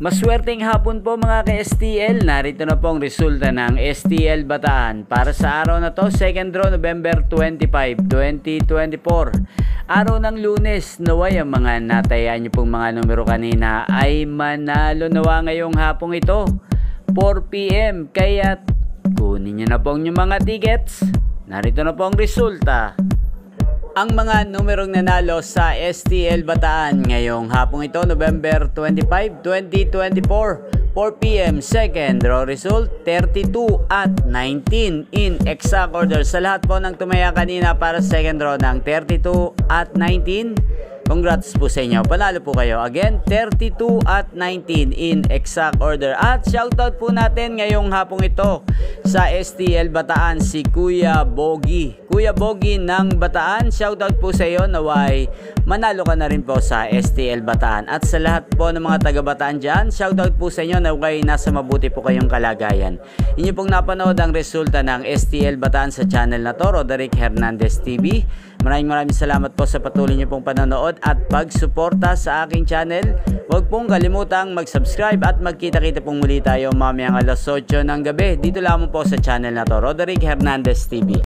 Maswerteng hapon po mga ka-STL. Narito na po ang resulta ng STL Bataan para sa araw na to, 2nd draw, November 25, 2024. Araw ng Lunes. Naway ang mga natayaan nyo pong mga numero kanina ay manalo nawa ngayong hapong ito, 4 PM. Kaya kunin nyo na po ang mga tickets. Narito na po ang resulta. Ang mga numerong nanalo sa STL Bataan ngayong hapong ito, November 25, 2024, 4 PM, second draw result, 32 at 19 in exact order. Sa lahat po ng tumaya kanina para second draw ng 32 at 19, congrats po sa inyo. Panalo po kayo. Again, 32 at 19 in exact order. At shoutout po natin ngayong hapong ito sa STL Bataan si Kuya Bogi. Kuya Bogi ng Bataan, shoutout po sa iyo. Naway manalo ka na rin po sa STL Bataan. At sa lahat po ng mga taga Bataan dyan, shoutout po sa inyo. Naway nasa mabuti po kayong kalagayan. Inyo pong napanood ang resulta ng STL Bataan sa channel na to, Roderick Hernandez TV. Maraming salamat po sa patuloy niyo pong panonood at pagsuporta sa aking channel. Huwag pong kalimutang mag-subscribe at magkita-kita pong muli tayo mamayang alas 8 ng gabi. Dito lamang po sa channel na to, Roderick Hernandez TV.